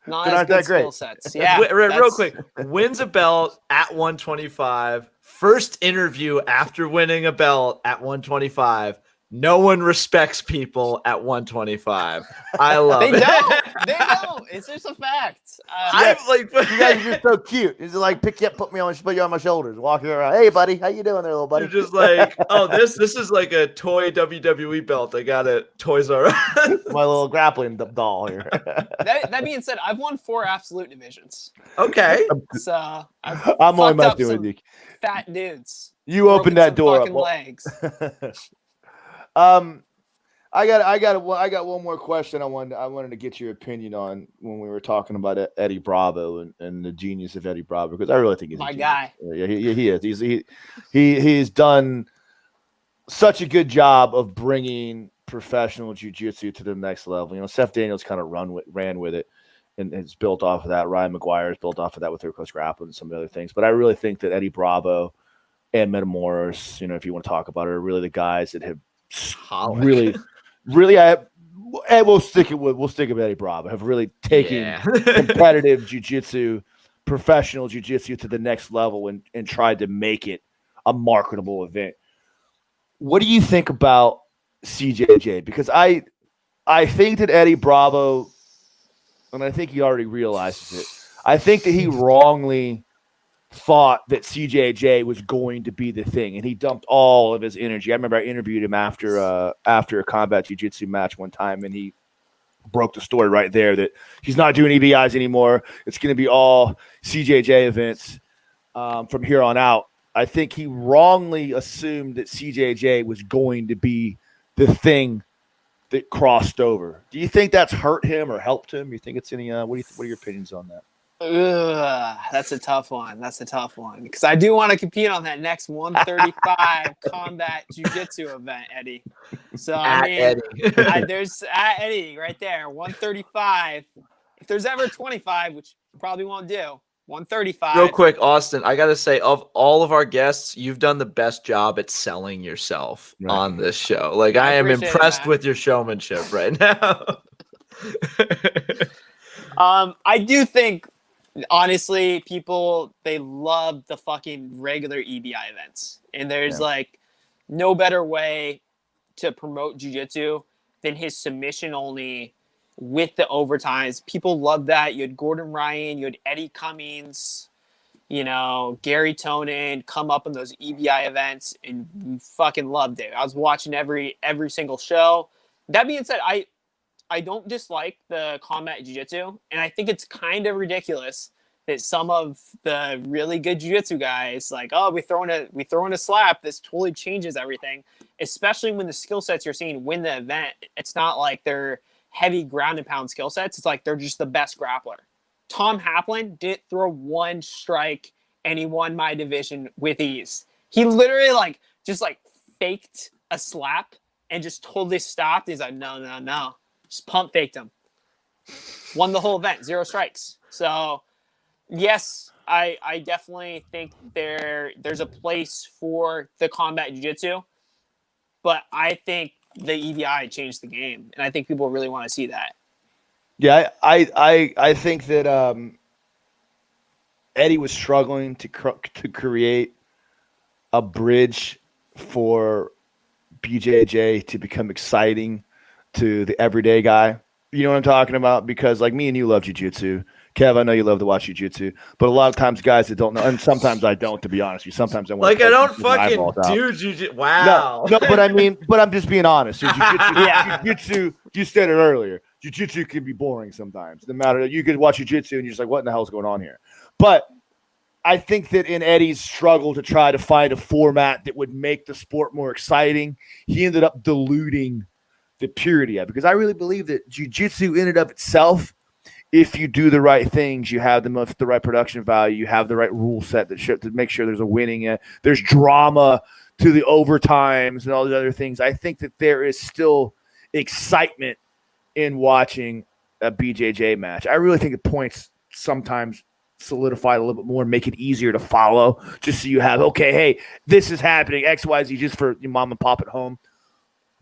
not They're as not good that great. skill sets. Yeah, Real quick. Wins a belt at 125. First interview after winning a belt at 125. No one respects people at 125. I love it. They don't. It's just a fact. I'm like, you guys are just so cute. It's like pick you up, put you on my shoulders, walk you around. Hey, buddy, how you doing there, little buddy? You're just like, oh, this is like a toy WWE belt. I got it. Toys R Us. My little grappling doll here. That being said, I've won 4 absolute divisions. Okay. So I'm only messing with you. Fat dudes. You opened that door up. Legs. I got one more question I wanted to get your opinion on when we were talking about Eddie Bravo and the genius of Eddie Bravo, because I really think he's my guy. Yeah, he is. He's done such a good job of bringing professional jiu-jitsu to the next level. Seth Daniels kind of ran with it and it's built off of that. Ryan McGuire has built off of that with Coach Grappling and some other things. But I really think that Eddie Bravo and Metamoros, if you want to talk about it, are really the guys that have really, and we'll stick with Eddie Bravo, have really taken competitive jiu-jitsu, professional jiu-jitsu to the next level and tried to make it a marketable event. What do you think about CJJ? Because I think that Eddie Bravo, and I think he already realizes it, I think that he wrongly thought that CJJ was going to be the thing, and he dumped all of his energy. I remember I interviewed him after a combat jiu-jitsu match one time, and he broke the story right there that he's not doing EBIs anymore. It's going to be all CJJ events from here on out. I think he wrongly assumed that CJJ was going to be the thing that crossed over. Do you think that's hurt him or helped him? You think it's any? What are your opinions on that? That's a tough one. Because I do want to compete on that next 135 combat jiu-jitsu event, Eddie. So there's Eddie right there, 135. If there's ever 25, which you probably won't do, 135. Real quick, Austin, I got to say, of all of our guests, you've done the best job at selling yourself on this show. Like, I am impressed with your showmanship right now. I do think, honestly, people, they love the fucking regular EBI events. And there's like no better way to promote jiu-jitsu than his submission only with the overtimes. People love that. You had Gordon Ryan, you had Eddie Cummings, Gary Tonin come up in those EBI events, and we fucking loved it. I was watching every single show. That being said, I don't dislike the combat jiu-jitsu, and I think it's kind of ridiculous that some of the really good jiu-jitsu guys, like, oh, we throw in a slap, this totally changes everything, especially when the skill sets you're seeing win the event. It's not like they're heavy ground and pound skill sets. It's like they're just the best grappler. Tom Haplin didn't throw one strike, and he won my division with ease. He literally just faked a slap and just totally stopped. He's like, no. Just pump faked him. Won the whole event, 0 strikes. So, yes, I definitely think there's a place for the combat jiu-jitsu, but I think the EBI changed the game, and I think people really want to see that. Yeah, I think that Eddie was struggling to create a bridge for BJJ to become exciting to the everyday guy. You know what I'm talking about? Because like me and you love jiu-jitsu. Kev, I know you love to watch jiu-jitsu, but a lot of times guys that don't know, and sometimes I don't, to be honest with you. Sometimes I want I don't fucking do jiu-jitsu. Wow. No, but I'm just being honest. Jiu-jitsu, you said it earlier. Jiu-jitsu can be boring sometimes. No matter, you could watch jiu-jitsu and you're just like, what in the hell's going on here? But I think that in Eddie's struggle to try to find a format that would make the sport more exciting, he ended up diluting the purity of it. Because I really believe that jiu-jitsu in and of itself, if you do the right things, you have the right production value, you have the right rule set to make sure there's a winning, there's drama to the overtimes and all the other things. I think that there is still excitement in watching a BJJ match. I really think the points sometimes solidify a little bit more, make it easier to follow, just so you have, okay, hey, this is happening, XYZ, just for your mom and pop at home.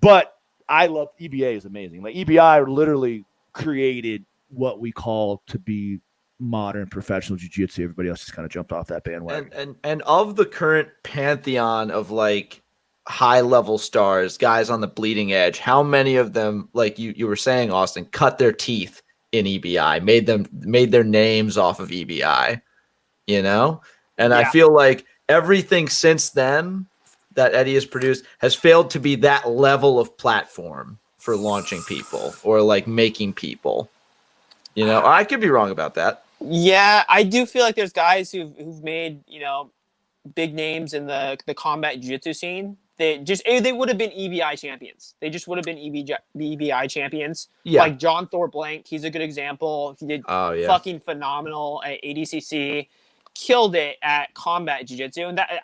But I love EBA is amazing. Like EBI literally created what we call to be modern professional jiu-jitsu. Everybody else just kind of jumped off that bandwagon. And of the current pantheon of like high level stars, guys on the bleeding edge, how many of them, like you were saying, Austin, cut their teeth in EBI, made their names off of EBI, And I feel like everything since then that Eddie has produced has failed to be that level of platform for launching people or like making people. I could be wrong about that. Yeah, I do feel like there's guys who've made, big names in the combat jiu-jitsu scene. They would have been EBI champions. They just would have been EBI champions. Yeah. Like John Thor Blank, he's a good example. He did fucking phenomenal at ADCC, killed it at combat jiu-jitsu. And that,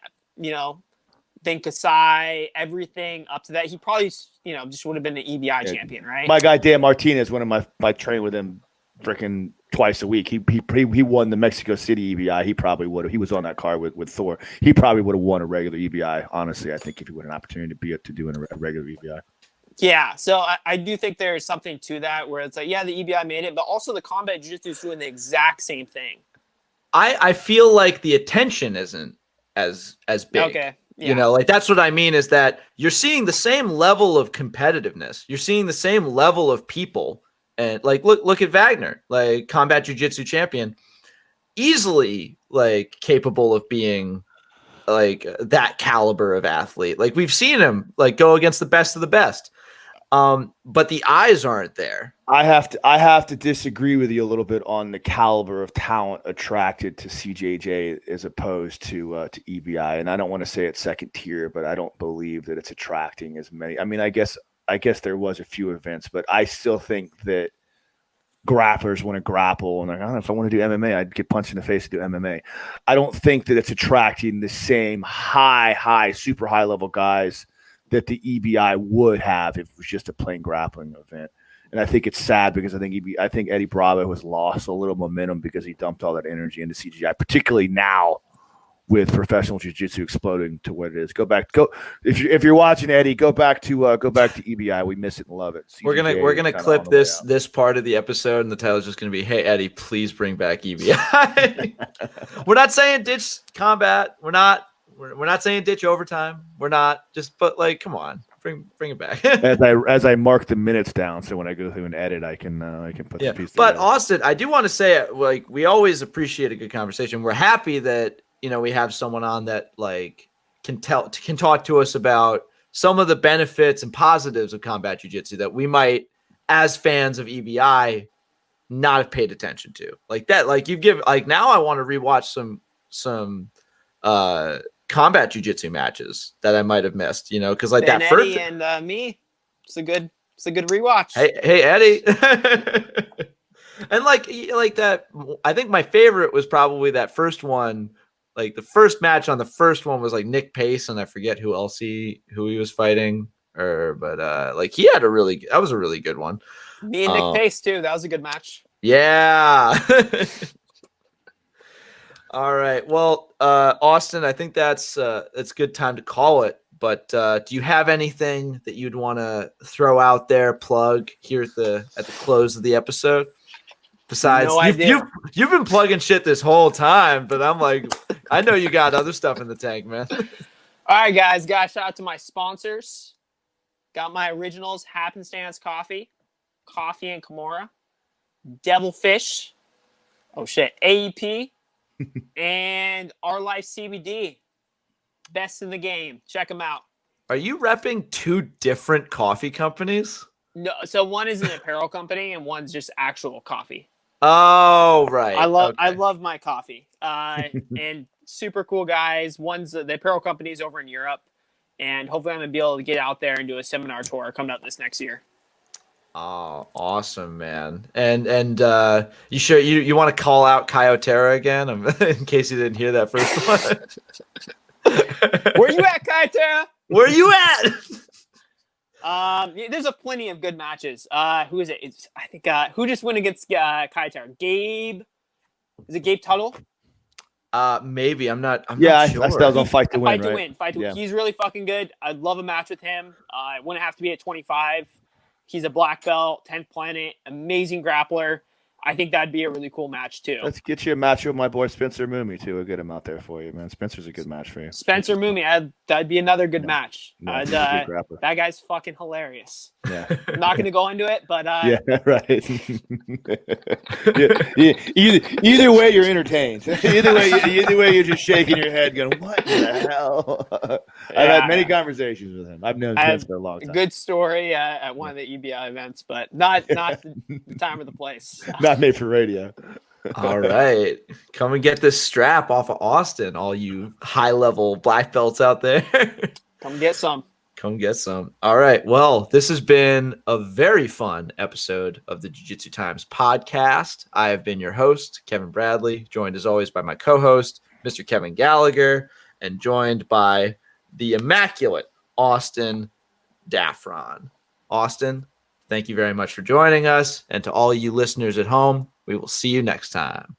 then Kasai, everything up to that, he probably, just would have been an EBI champion, right? My guy, Dan Martinez, one of my train with him freaking twice a week. He won the Mexico City EBI. He probably would have. He was on that card with Thor. He probably would have won a regular EBI. Honestly, I think if he would have an opportunity to do a regular EBI. Yeah, so I do think there's something to that where it's like, yeah, the EBI made it, but also the combat jiu-jitsu is doing the exact same thing. I feel like the attention isn't as big. Okay. Yeah. That's what I mean is that you're seeing the same level of competitiveness. You're seeing the same level of people. And look at Wagner, like combat jiu-jitsu champion, easily like capable of being like that caliber of athlete. Like we've seen him like go against the best of the best. But the eyes aren't there. I have to disagree with you a little bit on the caliber of talent attracted to CJJ as opposed to EBI. And I don't want to say it's second tier, but I don't believe that it's attracting as many. I mean, I guess there was a few events, but I still think that grapplers want to grapple. And I don't know, if I want to do MMA, I'd get punched in the face to do MMA. I don't think that it's attracting the same high, super high level guys that the EBI would have if it was just a plain grappling event. And I think it's sad because I think Eddie Bravo has lost a little momentum because he dumped all that energy into CGI, particularly now with professional jiu-jitsu exploding to what it is. If you're watching, Eddie, go back to EBI. We miss it and love it. We're gonna clip this part of the episode, and the title's just gonna be, "Hey Eddie, please bring back EBI." We're not saying ditch combat. We're not saying ditch overtime. We're not but like, come on, bring it back. as I mark the minutes down, so when I go through and edit, I can put the piece together. But Austin, I do want to say, like, we always appreciate a good conversation. We're happy that we have someone on that like can talk to us about some of the benefits and positives of combat jiu-jitsu that we might, as fans of EBI, not have paid attention to. Like that, like now I want to rewatch some combat jiu-jitsu matches that I might have missed, because like Ben, that first Eddie and me, it's a good rewatch. Hey Eddie. And like that, I think my favorite was probably that first one. Like the first match on the first one was like Nick Pace, and I forget who he was fighting, but like he had that was a really good one. Me and Nick Pace too. That was a good match. Yeah. All right. Well, Austin, I think that's good time to call it. But do you have anything that you'd want to throw out there, plug here at the close of the episode? Besides, you've been plugging shit this whole time, but I'm like, I know you got other stuff in the tank, man. All right, guys. Shout out to my sponsors. Got my originals, Happenstance Coffee and Kimura, Devilfish, AEP, and Our Life CBD. Best in the game. Check them out. Are you repping two different coffee companies? No, so one is an apparel company and one's just actual coffee. Oh, right. I love my coffee. And super cool guys. One's the apparel company's over in Europe, and hopefully I'm gonna be able to get out there and do a seminar tour coming up this next year. Oh, awesome, man. And you sure you want to call out Kyotera again in case you didn't hear that first one? Where you at, Kyotera? Where you at? There's a plenty of good matches. Who is it? I think who just went against Kyotera? Gabe? Is it Gabe Tuttle? Maybe. I'm not sure. I still on Fight to Win. Fight to Win. He's really fucking good. I'd love a match with him. It wouldn't have to be at 25. He's a black belt, 10th planet, amazing grappler. I think that'd be a really cool match too. Let's get you a match with my boy Spencer Moomey too. We'll get him out there for you, man. Spencer's a good match for you. Spencer Moomey, that'd be another good match. No, that guy's fucking hilarious. Yeah. I'm not gonna go into it, but yeah, right. Either way, you're entertained. Either way, you're just shaking your head, going, "What the hell?" I've had many conversations with him. I've known Spencer for a long time. A good story at one of the EBI events, but not the time or the place. Not made for radio. All right. Come and get this strap off of Austin, all you high-level black belts out there. Come get some. All right. Well, this has been a very fun episode of the Jiu-Jitsu Times podcast. I have been your host, Kevin Bradley, joined as always by my co-host, Mr. Kevin Gallagher, and joined by the immaculate Austin Daffron. Austin, thank you very much for joining us. And to all you listeners at home, we will see you next time.